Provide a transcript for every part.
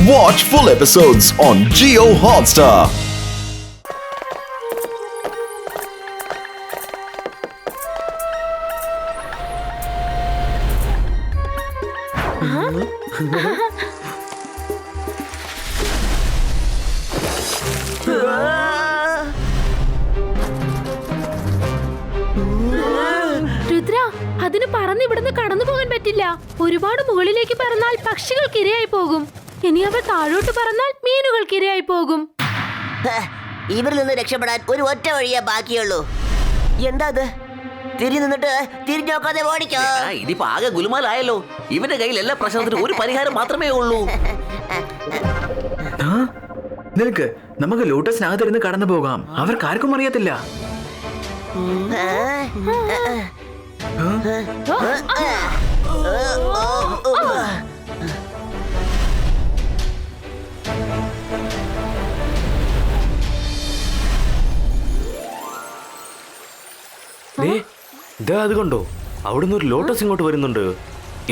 Watch full episodes on Jio Hotstar. Rudra, അതിന് പറന്ന് ഇവിടുന്ന് കടന്നു പോകാൻ പറ്റില്ല. ഒരുപാട് മുകളിലേക്ക് പറന്നാൽ പക്ഷികൾക്ക് ഇരയായി പോകും. ഇനി അവർ താഴോട്ട് പറന്നാൽ മീനുകൾക്ക് ഇരയായി പോകും. ഇവരിൽ നിന്ന് രക്ഷപ്പെടാൻ ഒരു ഒറ്റ വഴിയേ ബാക്കിയുള്ളൂ. എന്താ അത്? തിരിഞ്ഞിട്ട് തിരിഞ്ഞു നോക്കാതെ ഓടിക്കോ. ഇതിപ്പോ ആകെ ഗുലുമാലായല്ലോ. ഇവന്റെ കയ്യിൽ എല്ലാ പ്രശ്നത്തിനും ഒരു പരിഹാരം മാത്രമേ ഉള്ളൂ. നിനക്ക് നമുക്ക് ലോട്ടസിനകത്തിരുന്ന് കടന്നു പോകാം. അവർക്കാർക്കും അറിയത്തില്ല. അത് കണ്ടോ, അവിടുന്ന് ഒരു ലോട്ടസ് ഇങ്ങോട്ട് വരുന്നുണ്ട്.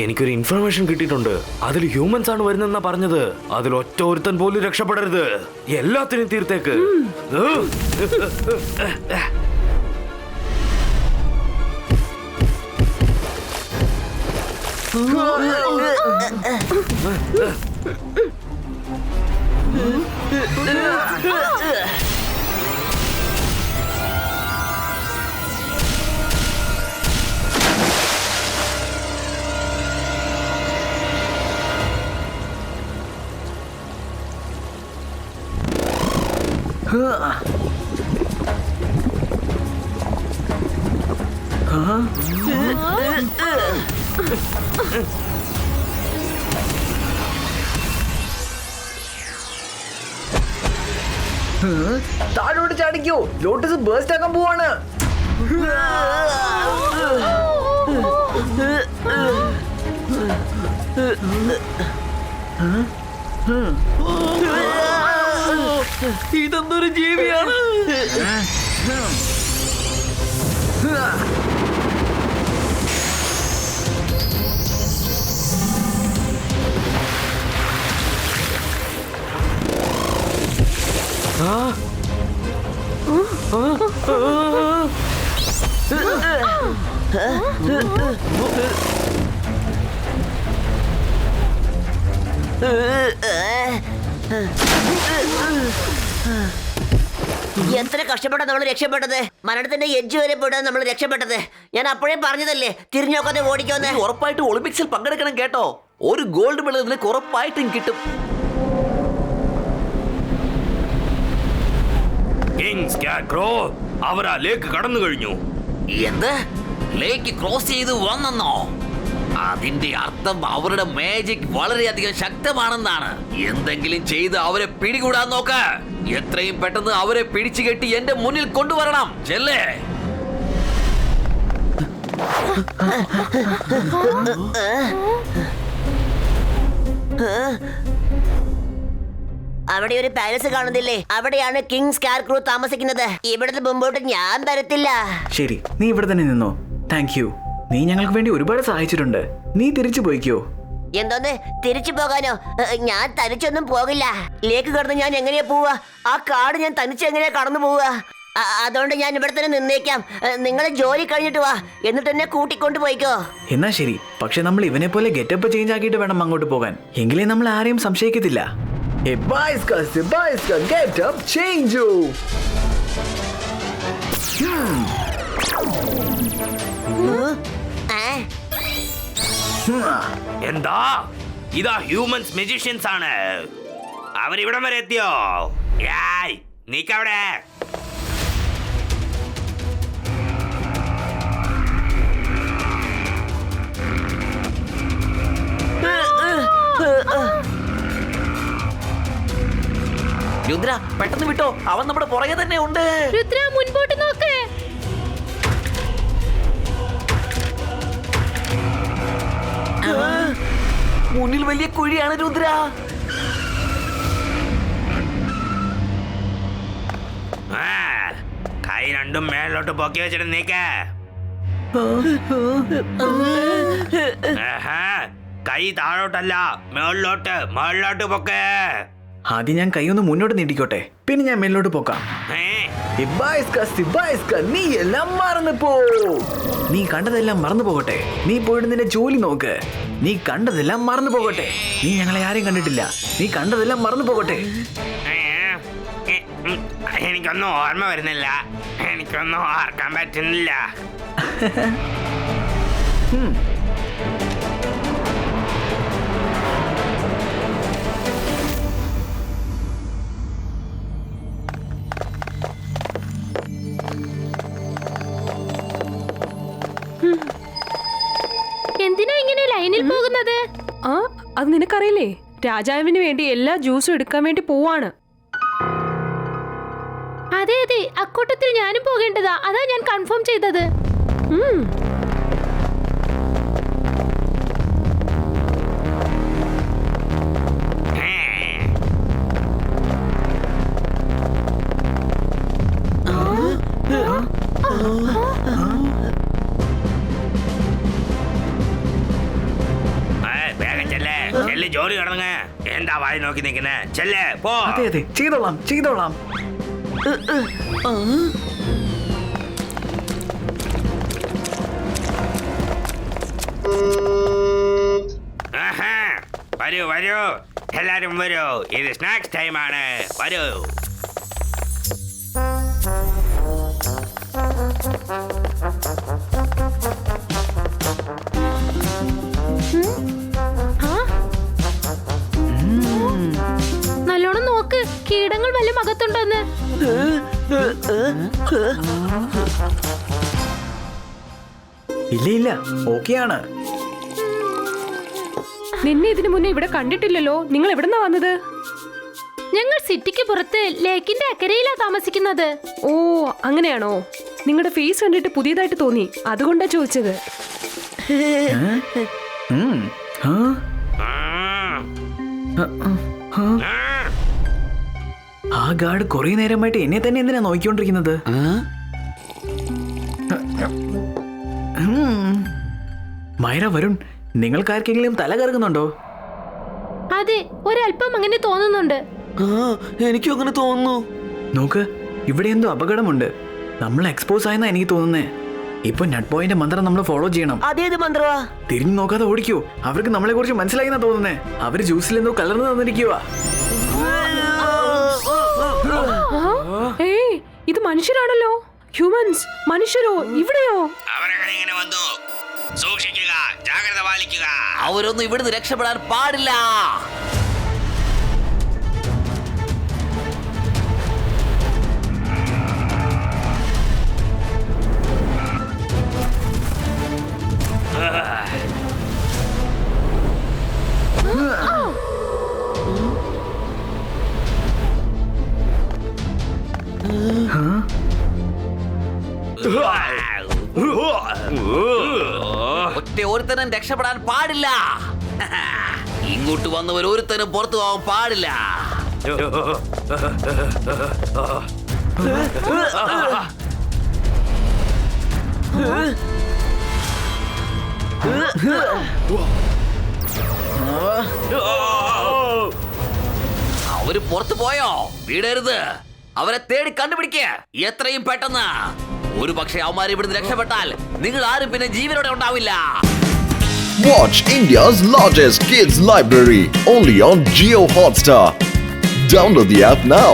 എനിക്കൊരു ഇൻഫർമേഷൻ കിട്ടിയിട്ടുണ്ട്. അതിൽ ഹ്യൂമൻസ് ആണ് വരുന്നെന്നാ പറഞ്ഞത്. അതിൽ ഒറ്റ ഒരുത്തൻ പോലും രക്ഷപ്പെടരുത്. എല്ലാത്തിനും തീർത്തേക്ക്. താഴോട്ട് ചാടിക്കോ, ലോട്ടസ് ബേസ്റ്റ് ആക്കാൻ പോവാണ്. ഇതെന്തൊരു ജീവിയാണ്? എത്ര കഷ്ടപ്പെട്ടാ നമ്മൾ രക്ഷപ്പെട്ടത്. മരണത്തിന്റെ എഡ്ജ് വരെ പോയിട്ടാണ് നമ്മൾ രക്ഷപ്പെട്ടത്. ഞാൻ അപ്പോഴേ പറഞ്ഞതല്ലേ തിരിഞ്ഞു നോക്കാതെ ഓടിക്കോന്ന്. ഉറപ്പായിട്ടും ഒളിമ്പിക്സിൽ പങ്കെടുക്കണം കേട്ടോ. ഒരു ഗോൾഡ് മെഡൽ നിനക്ക് ഉറപ്പായിട്ടും കിട്ടും. അവർ ആ ലേക്ക് കടന്നു കഴിഞ്ഞു. എന്ത്? ലേക്ക് ക്രോസ് ചെയ്ത് വന്നെന്നോ? അതിന്റെ അർത്ഥം അവരുടെ മാജിക് വളരെയധികം ശക്തമാണെന്നാണ്. എന്തെങ്കിലും ചെയ്ത് അവരെ പിടികൂടാൻ നോക്ക. എത്രയും പെട്ടെന്ന് അവരെ പിടിച്ചു കെട്ടി എന്റെ മുന്നിൽ കൊണ്ടുവരണം. ചെല്ലേ. അവിടെ ഒരു പാലസ് കാണുന്നില്ലേ? അവിടെയാണ് കിങ് സ്കാർക്രൂ താമസിക്കുന്നത്. ഇവിടുന്ന് മുമ്പോട്ട് ഞാൻ വരത്തില്ല. ശരി, നീ ഇവിടെ തന്നെ നിന്നോ. Thank you. നീ ഞങ്ങൾക്ക് വേണ്ടി ഒരുപാട് സഹായിച്ചിട്ടുണ്ട്. നീ തിരിച്ചു പോയിക്കോ. എന്തോന്ന് തിരിച്ചു പോകാനോ? ഞാൻ തനിച്ചൊന്നും പോകില്ല. ലേക്ക് കടന്ന് ഞാൻ എങ്ങനെയാ പോവാ? ആ കാട് ഞാൻ തനിച്ച് എങ്ങനെയാ കടന്നു പോവാ? അതുകൊണ്ട് ഞാൻ ഇവിടെ തന്നെ നിന്നേക്കാം. നിങ്ങളെ ജോലി കഴിഞ്ഞിട്ട് വാ, എന്നിട്ട് എന്നെ കൂട്ടിക്കൊണ്ട് പോയിക്കോ. എന്നാ ശരി, പക്ഷെ നമ്മൾ ഇവനെ പോലെ ഗെറ്റപ്പ് ചേഞ്ച് ആക്കിയിട്ട് വേണം അങ്ങോട്ട് പോകാൻ. എങ്കിലേ നമ്മൾ ആരെയും സംശയിക്കത്തില്ല. എന്താ? ഇതാ ഹ്യൂമൻസ് മെജീഷ്യൻസ് ആണ്. അവരിവിടം വരെ എത്തിയോ? നീക്കവിടെ. രുദ്ര, പെട്ടെന്ന് വിട്ടോ. അവൻ നമ്മുടെ പുറകെ തന്നെ ഉണ്ട്. രുദ്ര, മുൻപോട്ട് നോക്ക്. മുന്നിൽ വലിയ കുഴിയാണ് രുദ്ര. കൈ രണ്ടും മേലോട്ട് പൊക്കി വെച്ചിട്ട് നീക്ക. കൈ താഴോട്ടല്ല, മേളിലോട്ട് പൊക്കേ. ആദ്യം ഞാൻ കൈ ഒന്ന് മുന്നോട്ട് നീട്ടിക്കോട്ടെ, പിന്നെ ഞാൻ മേലോട്ട് പോക്കാം. നീ എല്ലാം മറന്നു പോ. നീ കണ്ടതെല്ലാം മറന്നു പോകട്ടെ. നീ പോയിട്ട് നിന്റെ ജോലി നോക്ക്. നീ കണ്ടതെല്ലാം മറന്നു പോകട്ടെ. നീ ഞങ്ങളെ ആരെയും കണ്ടിട്ടില്ല. നീ കണ്ടതെല്ലാം മറന്നു പോകട്ടെ. എനിക്കൊന്നും ഓർമ്മ വരുന്നില്ല. എനിക്കൊന്നും ഓർക്കാൻ പറ്റുന്നില്ല. എന്തിനാ ഇങ്ങനെ ലൈനിൽ പോകുന്നത്? ആ അത് നിനക്കറിയില്ലേ, രാജാവിന് വേണ്ടി എല്ലാ ജ്യൂസും എടുക്കാൻ വേണ്ടി പോവാണ്. അതെ അതെ, അക്കൂട്ടത്തിൽ ഞാനും പോകേണ്ടതാ. അതാ ഞാൻ കൺഫേം ചെയ്തത്. ജോലി കിടങ്ങ എന്താ വായി നോക്കി നിൽക്കുന്നേ? ചെല്ലേ പോ. അതെ അതെ, ചെയ്തോളാം ചെയ്തോളാം. വരൂ വരൂ, എല്ലാരും വരൂ. ഇത് സ്നാക്സ് ടൈം ആണ്. വരൂ. നല്ലോണം നോക്ക്, കീടങ്ങൾ വല്ല അകത്തുണ്ടോന്ന്. ഇല്ല ഇല്ല, ഓക്കെയാണ്. നിന്നെ ഇതിനു മുന്നേ ഇവിടെ കണ്ടിട്ടില്ലല്ലോ. നിങ്ങൾ എവിടെന്നാ വന്നത്? ഞങ്ങൾ സിറ്റിക്ക് പുറത്ത് ലേക്കിന്റെ അക്കരയിലാ താമസിക്കുന്നത്. ഓ അങ്ങനെയാണോ? നിങ്ങളുടെ ഫേസ് കണ്ടിട്ട് പുതിയതായിട്ട് തോന്നി, അതുകൊണ്ടാ ചോദിച്ചത്. ആ ഗാർഡ് കുറെ നേരമായിട്ട് എന്നെ തന്നെ എന്തിനാ നോക്കിക്കൊണ്ടിരിക്കുന്നത്? മൈര, വരുൺ, നിങ്ങൾക്കാർക്കെങ്കിലും തല കറങ്ങുന്നുണ്ടോ? അതെ, ഒരല്പം അങ്ങനെ തോന്നുന്നുണ്ട്. എനിക്കും അങ്ങനെ തോന്നുന്നു. നോക്ക്, ഇവിടെ എന്തോ അപകടമുണ്ട്. നമ്മൾ എക്സ്പോസ് ആയെന്നാ എനിക്ക് തോന്നുന്നേ. ഇപ്പൊ നട്ട് ബോയിന്റെ മന്ത്രം നമ്മൾ ഫോളോ ചെയ്യണം. അതേത് മന്ത്രവാ? തിരിഞ്ഞു നോക്കാതെ ഓടിക്കോ. അവർക്ക് നമ്മളെ കുറിച്ച് മനസ്സിലായിന്നാ തോന്നുന്നേ. അവര് ജ്യൂസിൽ എന്തോ കലർന്നു തന്നിരിക്കുക. ഏയ്, ഇത് മനുഷ്യരാണല്ലോ. ഹ്യൂമൻസ്, മനുഷ്യരോ? ഇവിടെയോ? അവരങ്ങനെ വന്നു. സൂക്ഷിക്കുക, ജാഗ്രത പാലിക്കുക. അവരൊന്നും ഇവിടുന്ന് രക്ഷപ്പെടാൻ പാടില്ല. ഒറ്റ ഒരുത്തനും രക്ഷപ്പെടാൻ പാടില്ല. ഇങ്ങോട്ട് വന്നവർ ഒരുത്തനും പുറത്തു പോകാൻ പാടില്ല. അവര് പുറത്തു പോയോ? വിടരുത്. അവരെ തേടി കണ്ടുപിടിക്കുക എത്രയും പെട്ടെന്ന്. ഒരു പക്ഷേ അവന്മാർ ഇവിടുന്ന് രക്ഷപ്പെട്ടാൽ നിങ്ങൾ ആരും പിന്നെ ജീവനോടെ ഉണ്ടാവില്ല. Watch India's largest kids library only on Jio Hotstar. Download the app now.